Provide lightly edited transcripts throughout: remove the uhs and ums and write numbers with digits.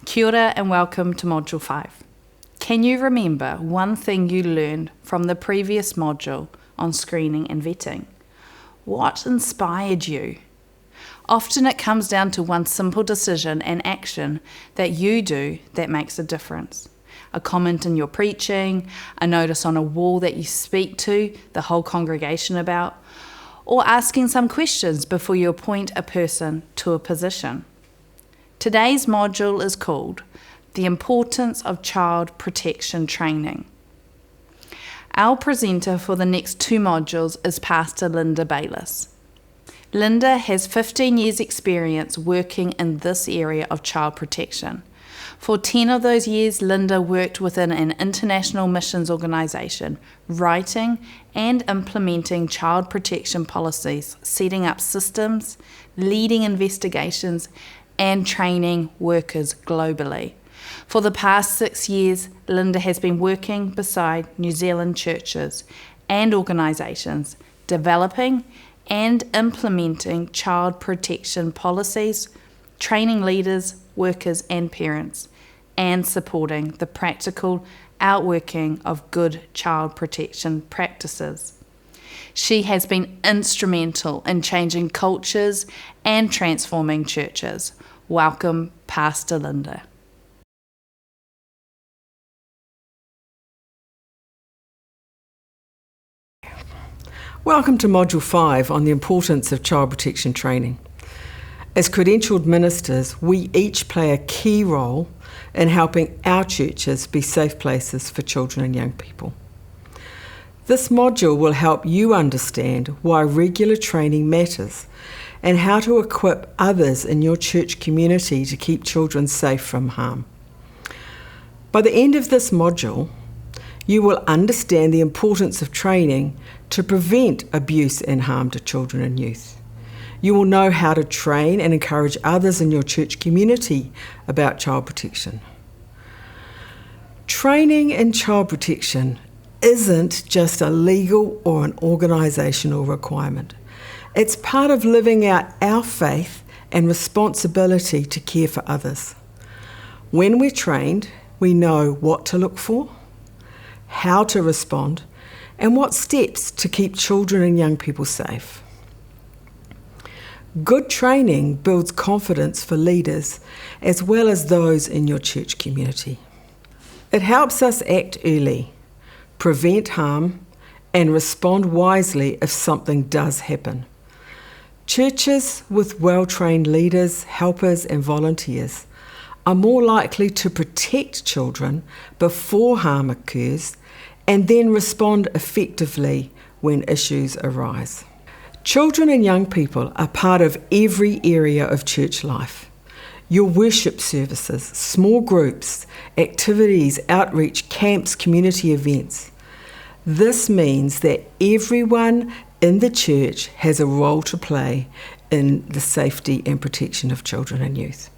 Kia ora and welcome to Module 5. Can you remember one thing you learned from the previous module on screening and vetting? What inspired you? Often it comes down to one simple decision and action that you do that makes a difference. A comment in your preaching, a notice on a wall that you speak to the whole congregation about, or asking some questions before you appoint a person to a position. Today's module is called The Importance of Child Protection Training. Our presenter for the next 2 modules is Pastor Linda Bayliss. Linda has 15 years' experience working in this area of child protection. For 10 of those years, Linda worked within an international missions organisation, writing and implementing child protection policies, setting up systems, leading investigations, and training workers globally. For the past 6 years, Linda has been working beside New Zealand churches and organisations, developing and implementing child protection policies, training leaders, workers and parents, and supporting the practical outworking of good child protection practices. She has been instrumental in changing cultures and transforming churches. Welcome, Pastor Linda. Welcome to Module 5 on the importance of child protection training. As credentialed ministers, we each play a key role in helping our churches be safe places for children and young people. This module will help you understand why regular training matters and how to equip others in your church community to keep children safe from harm. By the end of this module, you will understand the importance of training to prevent abuse and harm to children and youth. You will know how to train and encourage others in your church community about child protection. Training in child protection isn't just a legal or an organisational requirement. It's part of living out our faith and responsibility to care for others. When we're trained, we know what to look for, how to respond, and what steps to keep children and young people safe. Good training builds confidence for leaders as well as those in your church community. It helps us act early, prevent harm, and respond wisely if something does happen. Churches with well-trained leaders, helpers, and volunteers are more likely to protect children before harm occurs and then respond effectively when issues arise. Children and young people are part of every area of church life. Your worship services, small groups, activities, outreach, camps, community events. This means that everyone in the church has a role to play in the safety and protection of children and youth.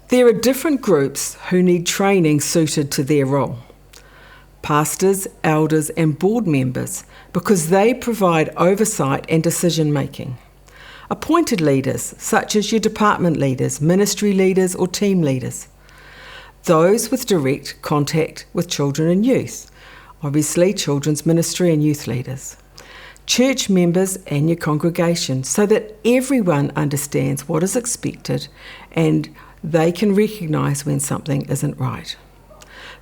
There are different groups who need training suited to their role. Pastors, elders and board members, because they provide oversight and decision making. Appointed leaders, such as your department leaders, ministry leaders or team leaders. Those with direct contact with children and youth, obviously children's ministry and youth leaders. Church members and your congregation, so that everyone understands what is expected and they can recognise when something isn't right.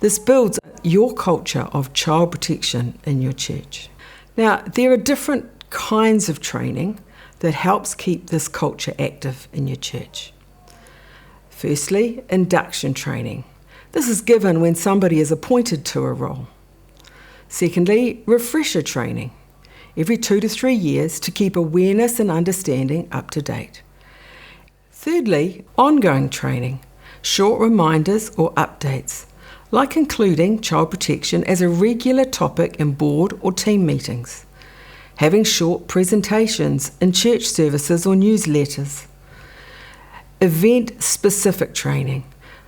This builds your culture of child protection in your church. Now, there are different kinds of training that helps keep this culture active in your church. Firstly, induction training. This is given when somebody is appointed to a role. Secondly, refresher training, every 2 to 3 years to keep awareness and understanding up to date. Thirdly, ongoing training, short reminders or updates, like including child protection as a regular topic in board or team meetings, having short presentations in church services or newsletters. Event-specific training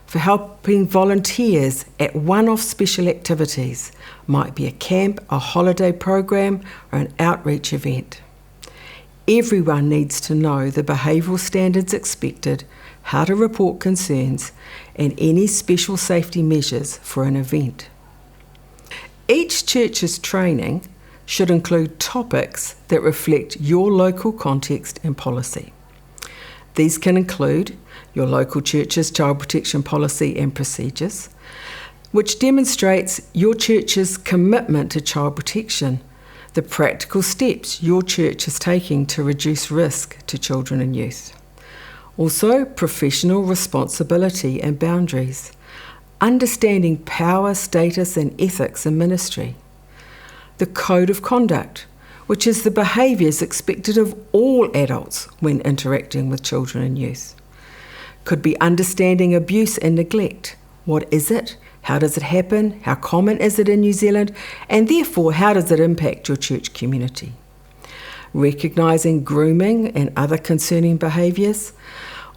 for helping volunteers at one-off special activities, might be a camp, a holiday program, or an outreach event. Everyone needs to know the behavioural standards expected how to report concerns, and any special safety measures for an event. Each church's training should include topics that reflect your local context and policy. These can include your local church's child protection policy and procedures, which demonstrates your church's commitment to child protection, the practical steps your church is taking to reduce risk to children and youth. Also, professional responsibility and boundaries, understanding power, status and ethics in ministry. The code of conduct, which is the behaviours expected of all adults when interacting with children and youth. Could be understanding abuse and neglect. What is it? How does it happen? How common is it in New Zealand? And therefore, how does it impact your church community? Recognising grooming and other concerning behaviours.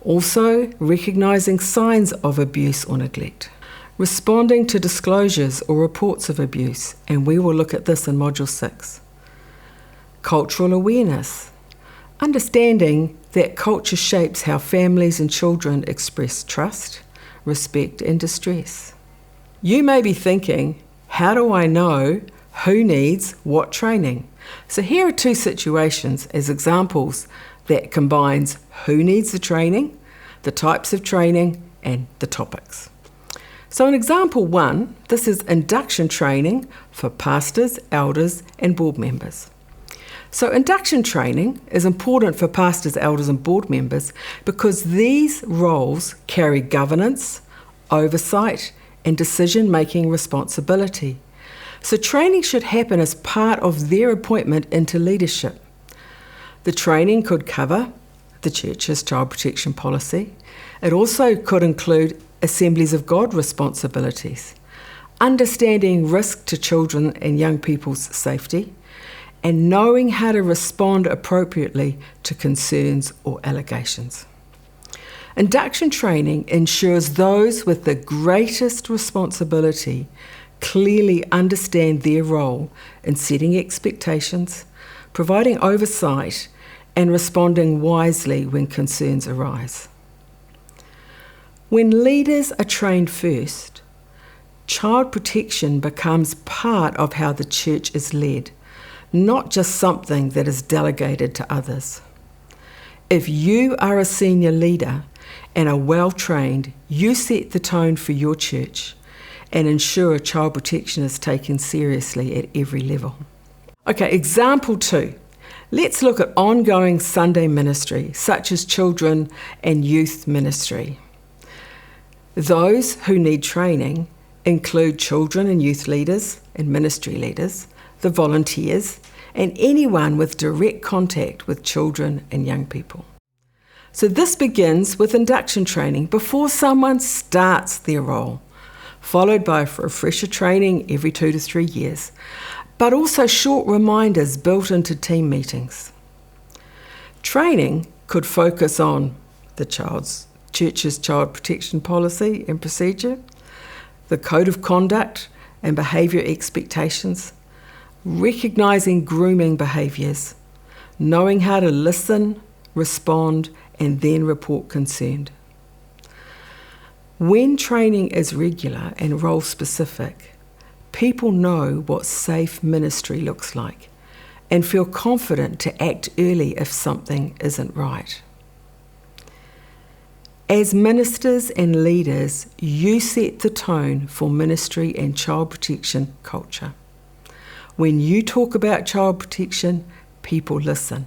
Also, recognising signs of abuse or neglect. Responding to disclosures or reports of abuse, and we will look at this in Module 6. Cultural awareness. Understanding that culture shapes how families and children express trust, respect and distress. You may be thinking, how do I know who needs what training? So here are two situations as examples that combines who needs the training, the types of training and the topics. So in example 1, this is induction training for pastors, elders and board members. So induction training is important for pastors, elders and board members because these roles carry governance, oversight and decision-making responsibility. So training should happen as part of their appointment into leadership. The training could cover the church's child protection policy. It also could include Assemblies of God responsibilities, understanding risk to children and young people's safety, and knowing how to respond appropriately to concerns or allegations. Induction training ensures those with the greatest responsibility clearly understand their role in setting expectations, providing oversight, and responding wisely when concerns arise. When leaders are trained first, child protection becomes part of how the church is led, not just something that is delegated to others. If you are a senior leader and are well trained, you set the tone for your church and ensure child protection is taken seriously at every level. Okay, example 2. Let's look at ongoing Sunday ministry, such as children and youth ministry. Those who need training include children and youth leaders and ministry leaders, the volunteers, and anyone with direct contact with children and young people. So this begins with induction training before someone starts their role, followed by refresher training every 2 to 3 years, but also short reminders built into team meetings. Training could focus on the church's child protection policy and procedure, the code of conduct and behaviour expectations, recognising grooming behaviours, knowing how to listen, respond and then report concerned. When training is regular and role specific, people know what safe ministry looks like and feel confident to act early if something isn't right. As ministers and leaders, you set the tone for ministry and child protection culture. When you talk about child protection, people listen.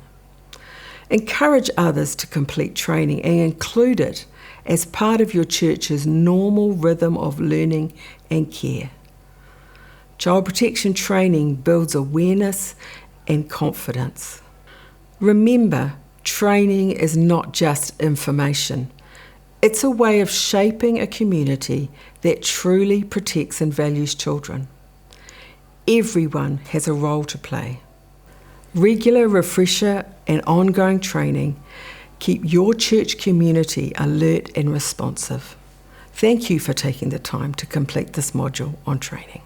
Encourage others to complete training and include it as part of your church's normal rhythm of learning and care. Child protection training builds awareness and confidence. Remember, training is not just information. It's a way of shaping a community that truly protects and values children. Everyone has a role to play. Regular refresher and ongoing training keep your church community alert and responsive. Thank you for taking the time to complete this module on training.